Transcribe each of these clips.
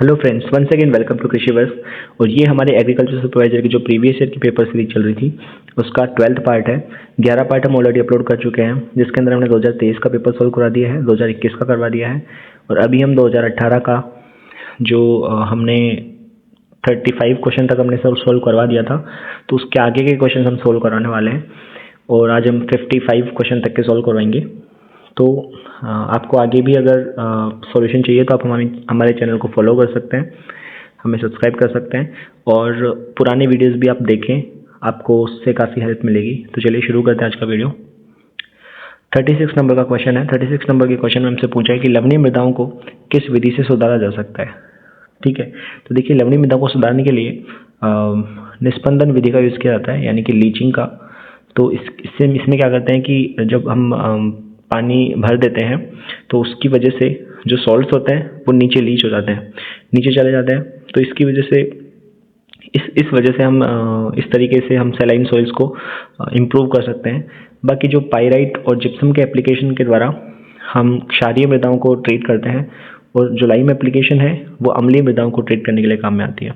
Hello friends, once again welcome to Krishi verse. और ये हमारे एग्रीकल्चर सुपरवाइजर की जो प्रीवियस ईयर की पेपर सीरीज चल रही थी उसका 12th पार्ट है। 11 पार्ट हम ऑलरेडी अपलोड कर चुके हैं, जिसके अंदर हमने 2023 का पेपर सोल्व करा दिया है, 2021 का करवा दिया है और अभी हम 2018 का जो हमने 35 क्वेश्चन तक हमने सोल्व करवा दिया था, तो उसके आगे के क्वेश्चन हम सोल्व कराने वाले हैं और आज हम 55 क्वेश्चन तक के सोल्व करवाएंगे। तो आपको आगे भी अगर सॉल्यूशन चाहिए तो आप हमारे चैनल को फॉलो कर सकते हैं, हमें सब्सक्राइब कर सकते हैं और पुराने वीडियोस भी आप देखें, आपको उससे काफ़ी हेल्प मिलेगी। तो चलिए शुरू करते हैं आज का वीडियो। 36 नंबर का क्वेश्चन है। 36 नंबर के क्वेश्चन में हमसे पूछा है कि लवणीय मृदाओं को किस विधि से सुधारा जा सकता है। ठीक है, तो देखिए लवणीय मृदाओं को सुधारने के लिए निस्पंदन विधि का यूज़ किया जाता है, यानी कि लीचिंग का। तो इसमें क्या करते हैं कि जब हम पानी भर देते हैं तो उसकी वजह से जो सॉल्ट्स होते हैं वो नीचे लीच हो जाते हैं, नीचे चले जाते हैं। तो इसकी वजह से इस वजह से हम इस तरीके से हम सैलाइन सॉइल्स को इम्प्रूव कर सकते हैं। बाकी जो पाइराइट और जिप्सम के एप्लीकेशन के द्वारा हम क्षारीय मृदाओं को ट्रीट करते हैं और जो लाइम एप्लीकेशन है वो अम्लीय मृदाओं को ट्रीट करने के लिए काम में आती है।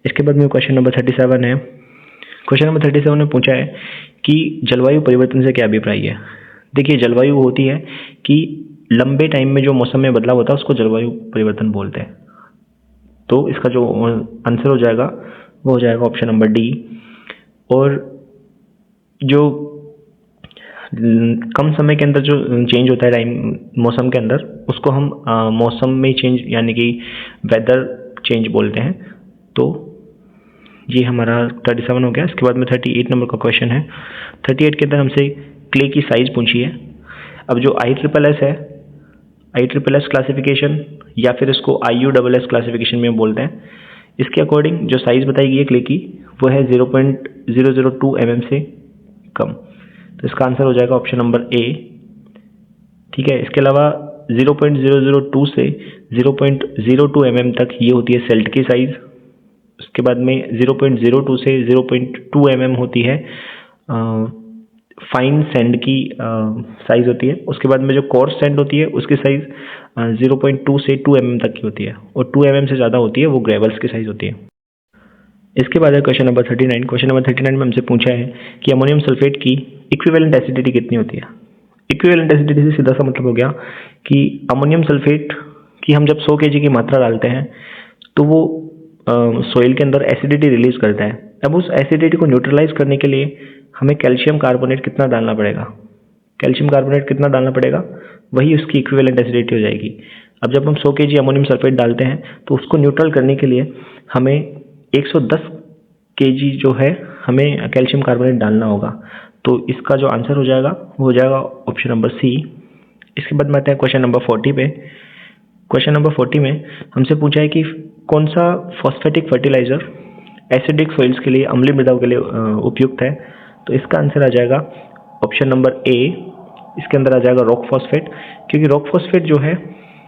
इसके बाद में क्वेश्चन नंबर 37 है। क्वेश्चन नंबर 37 में पूछा है कि जलवायु परिवर्तन से क्या अभिप्राय है। देखिए जलवायु होती है कि लंबे टाइम में जो मौसम में बदलाव होता है उसको जलवायु परिवर्तन बोलते हैं। तो इसका जो आंसर हो जाएगा वो हो जाएगा ऑप्शन नंबर डी। और जो कम समय के अंदर जो चेंज होता है टाइम मौसम के अंदर, उसको हम मौसम में चेंज यानी कि वेदर चेंज बोलते हैं। तो ये हमारा 37 हो गया। इसके बाद में 38 नंबर का क्वेश्चन है। 38 के अंदर हमसे क्ले की साइज पूछी है। अब जो ISSS है, ISSS क्लासिफिकेशन या फिर इसको IUSS क्लासिफिकेशन में बोलते हैं, इसके अकॉर्डिंग जो साइज बताई गई है क्ले की वो है 0.002 mm से कम। तो इसका आंसर हो जाएगा ऑप्शन नंबर ए। ठीक है, इसके अलावा 0.002 से 0.02 mm तक ये होती है सेल्ट की साइज। उसके बाद में 0.02 से 0.2 mm होती है फाइन सैंड की साइज होती है। उसके बाद में जो कोर्स सैंड होती है उसकी साइज 0.2 से 2 mm तक की होती है और 2 mm से ज़्यादा होती है वो ग्रेवल्स की साइज होती है। इसके बाद है क्वेश्चन नंबर 39। क्वेश्चन नंबर 39 में हमसे पूछा है कि अमोनियम सल्फेट की इक्विवेलेंट एसिडिटी कितनी होती है। इक्विवेलेंट एसिडिटी से सीधा सा मतलब हो गया कि अमोनियम सल्फेट की हम जब 100 kg की मात्रा डालते हैं तो वो सॉइल के अंदर एसिडिटी रिलीज करता है। अब उस एसिडिटी को न्यूट्रलाइज करने के लिए हमें कैल्शियम कार्बोनेट कितना डालना पड़ेगा। कैल्शियम कार्बोनेट कितना डालना पड़ेगा, वही उसकी इक्विवेलेंट एसिडिटी हो जाएगी। अब जब हम 100 kg अमोनियम सल्फेट डालते हैं तो उसको न्यूट्रल करने के लिए हमें 110 kg जो है हमें कैल्शियम कार्बोनेट डालना होगा। तो इसका जो आंसर हो जाएगा वो हो जाएगा ऑप्शन नंबर सी। इसके बाद में आते हैं क्वेश्चन नंबर 40 पे। क्वेश्चन नंबर 40 में हमसे पूछा है कि कौन सा फॉस्फेटिक फर्टिलाइजर एसिडिक सॉइल्स के लिए, अम्लीय मृदाओं के लिए उपयुक्त है। तो इसका आंसर आ जाएगा ऑप्शन नंबर ए। इसके अंदर आ जाएगा रॉक फॉस्फेट, क्योंकि रॉक फॉस्फेट जो है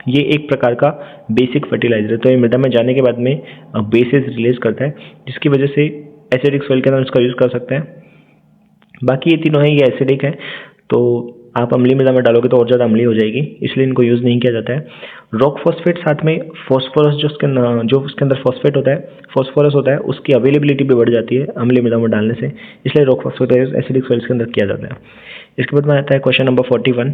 ये एक प्रकार का बेसिक फर्टिलाइजर है। तो ये मृदा में जाने के बाद में बेसिस रिलीज करता है, जिसकी वजह से एसिडिक सॉइल के अंदर इसका यूज़ कर सकते हैं। बाकी ये तीनों हैं, ये एसिडिक है, तो आप अम्लीय मृदा में डालोगे तो और ज़्यादा अम्लीय हो जाएगी, इसलिए इनको यूज़ नहीं किया जाता है। रॉक फॉस्फेट साथ में फॉस्फोरस जो उसके अंदर फॉस्फेट होता है, फॉस्फोरस होता है, उसकी अवेलेबिलिटी भी बढ़ जाती है अम्लीय मृदा में डालने से, इसलिए रॉक फॉस्फेट एसिडिक सॉइल्स के अंदर किया जाता है। इसके बाद में आता है क्वेश्चन नंबर 41।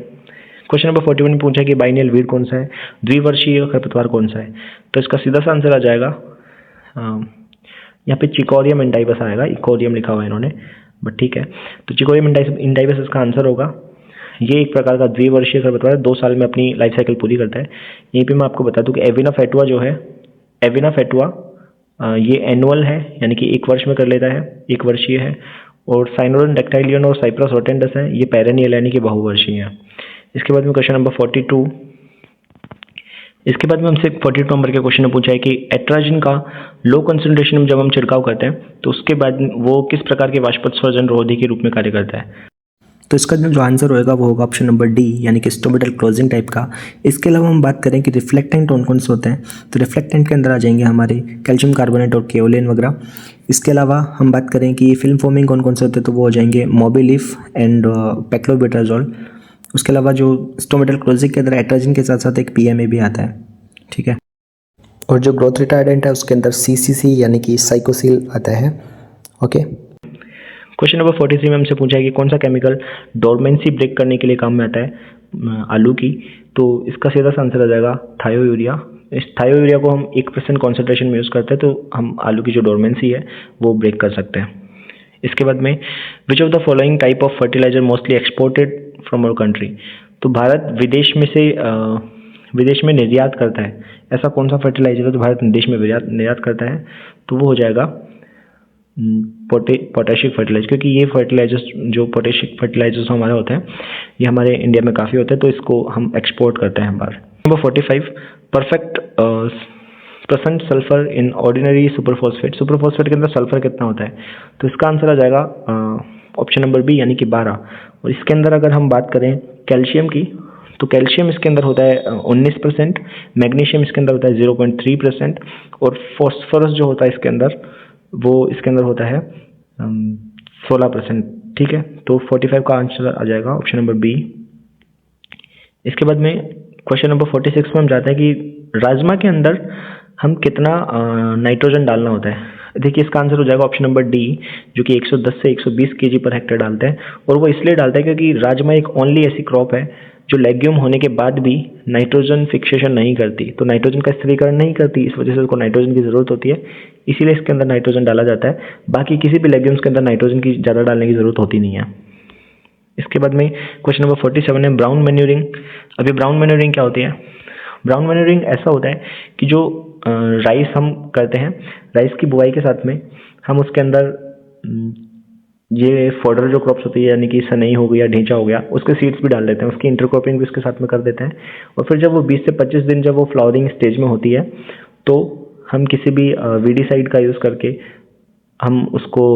क्वेश्चन नंबर 41 में पूछा कि बाइनियल वीड कौन सा है, द्विवर्षीय खरपतवार कौन सा है। तो इसका सीधा सा आंसर आ जाएगा यहाँ पे चिकोरियम इंडाइबस आएगा, इकोरियम लिखा हुआ है इन्होंने, बट ठीक है। तो चिकोरियम इंडाइबस इसका आंसर होगा। ये एक प्रकार का द्विवर्षीय खरपतवार है, 2 साल में अपनी लाइफ साइकिल पूरी करता है। यहीं पे मैं आपको बता दूं कि एविना फेटुआ जो है, एविना फेटुआ ये एनुअल है, यानी कि 1 वर्ष में कर लेता है, 1 वर्षीय है। और साइनोडोन डैक्टाइलियन और साइप्रस रोटेंडस है, ये पेरेनियल यानी कि बहुवर्षीय है। इसके बाद में क्वेश्चन नंबर 42। इसके बाद में हमसे 42 नंबर के क्वेश्चन में पूछा है कि एट्राजिन का लो कंसंट्रेशन में जब हम छिड़काव करते हैं तो उसके बाद वो किस प्रकार के वाष्पोत्सर्जन रोधी के रूप में कार्य करता है। तो इसका जो आंसर होगा वो होगा ऑप्शन नंबर डी, यानी कि स्टोमेटल क्लोजिंग टाइप का। इसके अलावा हम बात करें कि रिफ्लेक्टेंट कौन कौन से होते हैं, तो रिफ्लेक्टेंट के अंदर आ जाएंगे हमारे कैल्शियम कार्बोनेट और केओलिन वगैरह। इसके अलावा हम बात करें कि फिल्म फोमिंग कौन कौन से होते हैं, तो वो हो जाएंगे मोबिलिफ एंड पेक्लोबिटाजोल। उसके अलावा जो स्टोमेटल क्लोजिंग के अंदर एट्राजिन के साथ साथ एक PMA भी आता है। ठीक है, और जो ग्रोथ रिटार्डेंट है उसके अंदर CCC यानी कि साइकोसिल आता है। ओके। क्वेश्चन नंबर 43 में हमसे पूछा है कि कौन सा केमिकल डोरमेंसी ब्रेक करने के लिए काम में आता है आलू की। तो इसका सीधा सा आंसर आ जाएगा थायोयूरिया। इस थायोयूरिया को हम 1% कॉन्सेंट्रेशन में यूज़ करते हैं तो हम आलू की जो डोरमेंसी है वो ब्रेक कर सकते हैं। इसके बाद में which of the following type of fertilizer mostly exported from our country. तो भारत विदेश में निर्यात करता है, ऐसा कौन सा फर्टिलाइजर है तो भारत विदेश में निर्यात करता है। तो वो हो जाएगा पोटेशियम फर्टिलाइजर, क्योंकि ये फर्टिलाइजर्स जो पोटेशियम फर्टिलाइजर्स हमारे होते हैं ये हमारे इंडिया में काफ़ी होते हैं, तो इसको हम एक्सपोर्ट करते हैं बाहर। Number 45 perfect percent sulphur in ordinary superphosphate. Superphosphate के अंदर सल्फर कितना होता है तो इसका आंसर आ जाएगा ऑप्शन नंबर बी यानी कि 12। और इसके अंदर अगर हम बात करें कैल्शियम की तो कैल्शियम इसके अंदर होता है 19%, मैग्नीशियम इसके अंदर होता है 0.3% और फॉस्फोरस जो होता है इसके अंदर होता है 16%। ठीक है, तो 45 का आंसर आ जाएगा ऑप्शन नंबर बी। इसके बाद में क्वेश्चन नंबर 46 में हम जाते हैं कि राजमा के अंदर हम कितना नाइट्रोजन डालना होता है। देखिए इसका आंसर हो जाएगा ऑप्शन नंबर डी, जो कि 110 से 120 केजी पर हेक्टेयर डालते हैं। और वो इसलिए डालते हैं क्योंकि राजमा एक ओनली ऐसी क्रॉप है जो लेग्यूम होने के बाद भी नाइट्रोजन फिक्सेशन नहीं करती, तो नाइट्रोजन का स्थिरीकरण नहीं करती, इस वजह से उसको नाइट्रोजन की ज़रूरत होती है, इसीलिए इसके अंदर नाइट्रोजन डाला जाता है। बाकी किसी भी लेग्यूम्स के अंदर नाइट्रोजन की ज़्यादा डालने की ज़रूरत होती नहीं है। इसके बाद में क्वेश्चन नंबर 47 है ब्राउन मैन्यूरिंग। अभी ब्राउन मैन्यूरिंग क्या होती है। ब्राउन मैन्यूरिंग ऐसा होता है कि जो राइस हम करते हैं, राइस की बुआई के साथ में हम उसके अंदर ये फॉडर जो क्रॉप्स होती है यानी कि सनई हो गया, ढेंचा हो गया, उसके सीड्स भी डाल देते हैं, उसकी इंटरक्रॉपिंग भी उसके साथ में कर देते हैं। और फिर जब वो 20 से 25 दिन जब वो फ्लावरिंग स्टेज में होती है तो हम किसी भी वीडीसाइड का यूज़ करके हम उसको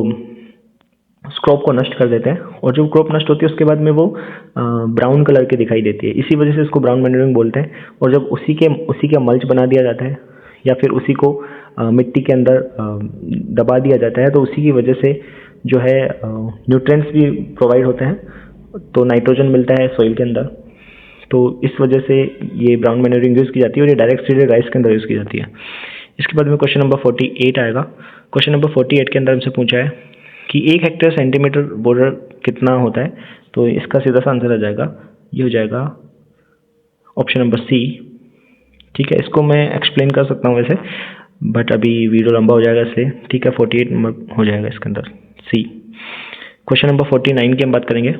उस क्रॉप को नष्ट कर देते हैं। और जब क्रॉप नष्ट होती है उसके बाद में वो ब्राउन कलर की दिखाई देती है, इसी वजह से इसको ब्राउन मैन्यूरिंग बोलते हैं। और जब उसी का मल्च बना दिया जाता है या फिर उसी को मिट्टी के अंदर दबा दिया जाता है तो उसी की वजह से जो है न्यूट्रिएंट्स भी प्रोवाइड होते हैं, तो नाइट्रोजन मिलता है सॉइल के अंदर। तो इस वजह से ये ब्राउन मैन्यूरिंग यूज़ की जाती है और ये डायरेक्ट सीडेड राइस के अंदर यूज़ की जाती है। इसके बाद में क्वेश्चन नंबर 48 आएगा। क्वेश्चन नंबर 48 के अंदर हमसे पूछा है कि 1 हेक्टेयर सेंटीमीटर बॉर्डर कितना होता है। तो इसका सीधा सा आंसर आ जाएगा, ये हो जाएगा ऑप्शन नंबर सी। ठीक है, इसको मैं एक्सप्लेन कर सकता हूँ वैसे, बट अभी वीडियो लंबा हो जाएगा इसलिए ठीक है 48 नंबर हो जाएगा इसके अंदर सी। क्वेश्चन नंबर 49 की हम बात करेंगे।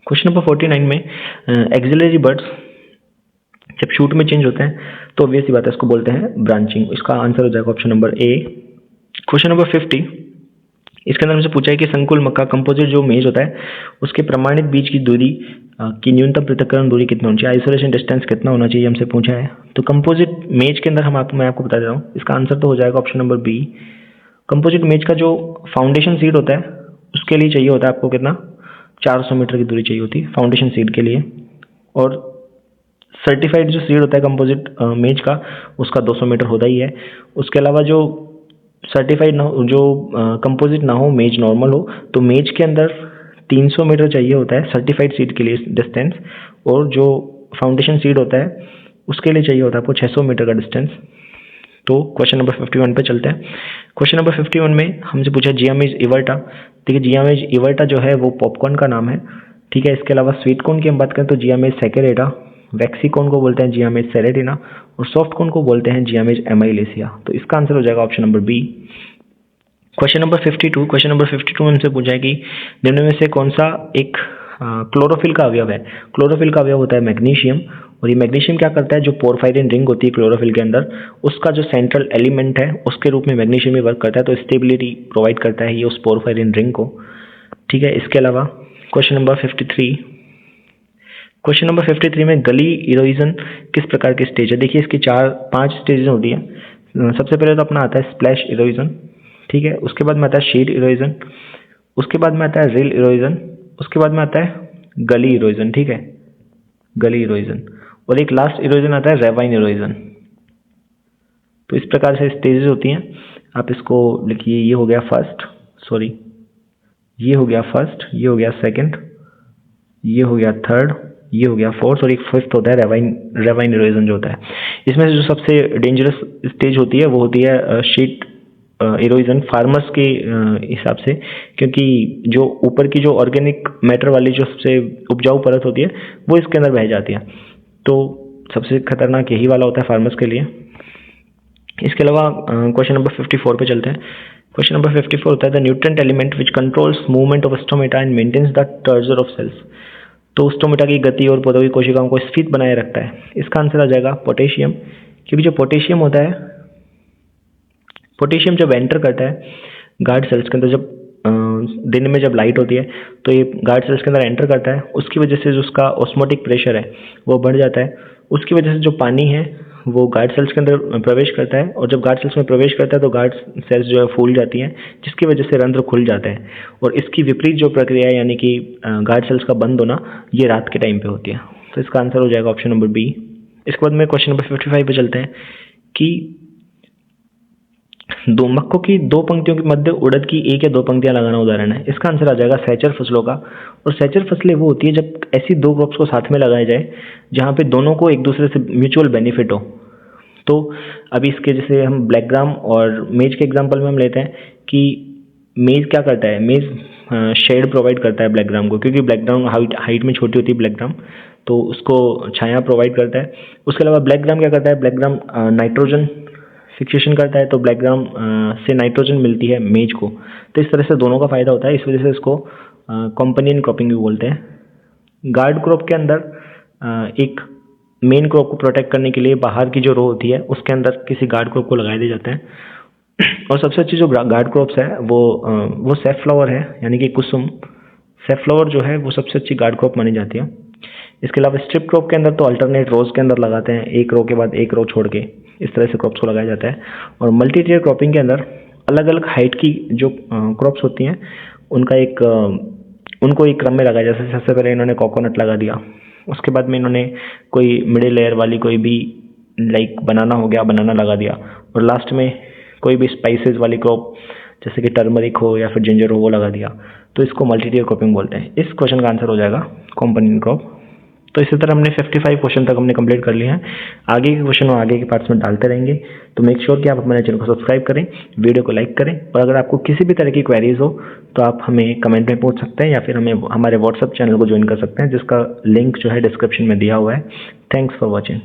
क्वेश्चन नंबर 49 में एक्सिलरी बर्ड्स जब शूट में चेंज होते हैं तो ऑब्वियस सी बात है इसको बोलते हैं ब्रांचिंग। इसका आंसर हो जाएगा option number A. Question number 50 इसके अंदर हमसे पूछा है कि संकुल मक्का कंपोजिट जो मेज होता है उसके प्रमाणित बीज की दूरी की न्यूनतम पृथक्करण दूरी कितना होनी चाहिए, आइसोलेशन डिस्टेंस कितना होना चाहिए हमसे पूछा है। तो कंपोजिट मेज के अंदर मैं आपको बता देता हूँ, इसका आंसर तो हो जाएगा ऑप्शन नंबर बी। कंपोजिट मेज का जो फाउंडेशन सीड होता है उसके लिए चाहिए होता है आपको कितना, 400 मीटर की दूरी चाहिए होती है फाउंडेशन सीड के लिए। और सर्टिफाइड जो सीड होता है कंपोजिट मेज का उसका 200 मीटर होता ही है। उसके अलावा जो सर्टिफाइड ना हो, जो कंपोजिट ना हो, मेज नॉर्मल हो, तो मेज के अंदर 300 मीटर चाहिए होता है सर्टिफाइड सीड के लिए डिस्टेंस। और जो फाउंडेशन सीड होता है उसके लिए चाहिए होता है आपको 600 मीटर का डिस्टेंस। तो क्वेश्चन नंबर 51 पे चलते हैं। क्वेश्चन नंबर 51 में हमसे पूछा जियामेज इवर्टा। देखिए जियामेज इवर्टा जो है वो पॉपकॉर्न का नाम है। ठीक है, इसके अलावा स्वीट कॉर्न की हम बात करें तो जियामेज सैकेरेटा, वैक्सीकॉर्न को बोलते हैं जियामेज सेरेटिना और सॉफ्ट कॉर्न को बोलते हैं जियामेज एमाइलेसिया। तो इसका आंसर हो जाएगा option number B. Question number 52 में हमसे पूछा है कि निम्न में से कौन सा एक क्लोरोफिल का अवयव है। क्लोरोफिल का अवयव होता है मैग्नीशियम। और ये मैग्नीशियम क्या करता है, जो पोरफायरिन रिंग होती है क्लोरोफिल के अंदर उसका जो सेंट्रल एलिमेंट है उसके रूप में मैग्नीशियम ही वर्क करता है, तो स्टेबिलिटी प्रोवाइड करता है ये उस पोरफायरिन रिंग को। ठीक है, इसके अलावा क्वेश्चन नंबर 53 में गली इरोजन किस प्रकार की स्टेज है। देखिए इसकी 4-5 स्टेजेस होती है। सबसे पहले तो अपना आता है स्प्लैश इरोजन, ठीक है, उसके बाद में आता है शीट इरोजन, उसके बाद में आता है रिल इरोजन, उसके बाद में आता है गली इरोजन। ठीक है, गली इरोजन, और एक लास्ट इरोजन आता है रेवाइन इरोजन। तो इस प्रकार से स्टेजेस होती हैं, आप इसको लिखिए। ये हो गया फर्स्ट, ये हो गया सेकंड, ये हो गया थर्ड, ये हो गया फोर्थ, और एक फिफ्थ होता है रेवाइन इरोजन जो होता है। इसमें से जो सबसे डेंजरस स्टेज होती है वो होती है शीट इरोजन फार्मर्स के हिसाब से, क्योंकि जो ऊपर की जो ऑर्गेनिक मैटर वाली जो सबसे उपजाऊ परत होती है वो इसके अंदर बह जाती है, तो सबसे खतरनाक यही वाला होता है फार्मर्स के लिए। इसके अलावा क्वेश्चन नंबर 54 पे चलते हैं। क्वेश्चन नंबर 54 होता है the nutrient element which controls movement of stomata and maintains the turgor of cells. तो स्टोमेटा की गति और पौधों की कोशिकाओं को स्थित बनाए रखता है। इसका आंसर आ जाएगा पोटेशियम, क्योंकि जो पोटेशियम होता है, पोटेशियम जब एंटर करता है गार्ड सेल्स के अंदर, जब दिन में जब लाइट होती है तो ये गार्ड सेल्स के अंदर एंटर करता है, उसकी वजह से जो उसका ऑस्मोटिक प्रेशर है वो बढ़ जाता है। उसकी वजह से जो पानी है वो गार्ड सेल्स के अंदर प्रवेश करता है, और जब गार्ड सेल्स में प्रवेश करता है तो गार्ड सेल्स जो है फूल जाती हैं, जिसकी वजह से रंध्र खुल जाते हैं। और इसकी विपरीत जो प्रक्रिया है, यानी कि गार्ड सेल्स का बंद होना, ये रात के टाइम पे होती है। तो इसका आंसर हो जाएगा ऑप्शन नंबर बी। इसके बाद में क्वेश्चन नंबर 55 पे चलते हैं कि दो मक्कों की दो पंक्तियों के मध्य उड़द की एक या दो पंक्तियां लगाना उदाहरण है। इसका आंसर आ जाएगा सैचर फसलों का। और सैचर फसलें वो होती है जब ऐसी दो क्रॉप्स को साथ में लगाया जाए जहाँ पे दोनों को एक दूसरे से म्यूचुअल बेनिफिट हो। तो अभी इसके जैसे हम ब्लैक ग्राम और मेज के एग्जांपल में हम लेते हैं कि मेज क्या करता है, मेज शेड प्रोवाइड करता है ब्लैक ग्राम को, क्योंकि ब्लैक ग्राम हाइट में छोटी होती है ब्लैक ग्राम, तो उसको छाया प्रोवाइड करता है। उसके अलावा ब्लैक ग्राम क्या करता है, ब्लैक ग्राम नाइट्रोजन फिक्सेशन करता है, तो ब्लैक ग्राम से नाइट्रोजन मिलती है मेज को। तो इस तरह से दोनों का फायदा होता है, इस वजह से इसको कंपेनियन क्रॉपिंग भी बोलते हैं। गार्ड क्रॉप के अंदर एक मेन क्रॉप को प्रोटेक्ट करने के लिए बाहर की जो रो होती है उसके अंदर किसी गार्ड क्रॉप को लगाए दिए जाते हैं। और सबसे अच्छी जो गार्ड क्रॉप्स है वो सैफफ्लावर है, यानी कि कुसुम। सैफफ्लावर जो है वो सबसे अच्छी गार्ड क्रॉप मानी जाती है। इसके अलावा स्ट्रिप क्रॉप के अंदर तो अल्टरनेट रोज के अंदर लगाते हैं, एक रो के बाद एक रो छोड़ के, इस तरह से क्रॉप्स को लगाया जाता है। और मल्टी टियर क्रॉपिंग के अंदर अलग अलग हाइट की जो क्रॉप्स होती हैं उनको एक क्रम में लगाया जाता है। सबसे पहले इन्होंने कोकोनट लगा दिया, उसके बाद में इन्होंने कोई मिडिल लेयर वाली कोई भी लाइक बनाना हो गया, बनाना लगा दिया, और लास्ट में कोई भी स्पाइसेस वाली क्रॉप जैसे कि टर्मरिक हो या फिर जिंजर हो वो लगा दिया। तो इसको मल्टी टियर क्रॉपिंग बोलते हैं। इस क्वेश्चन का आंसर हो जाएगा कंपेनियन क्रॉप। तो इसी तरह हमने 55 क्वेश्चन तक हमने कंप्लीट कर लिए हैं। आगे के क्वेश्चन और आगे के पार्ट्स में डालते रहेंगे, तो मेक श्योर कि आप हमारे चैनल को सब्सक्राइब करें, वीडियो को लाइक करें, और अगर आपको किसी भी तरह की क्वेरीज हो तो आप हमें कमेंट में पूछ सकते हैं या फिर हमें हमारे व्हाट्सएप चैनल को ज्वाइन कर सकते हैं, जिसका लिंक जो है डिस्क्रिप्शन में दिया हुआ है। Thanks for watching.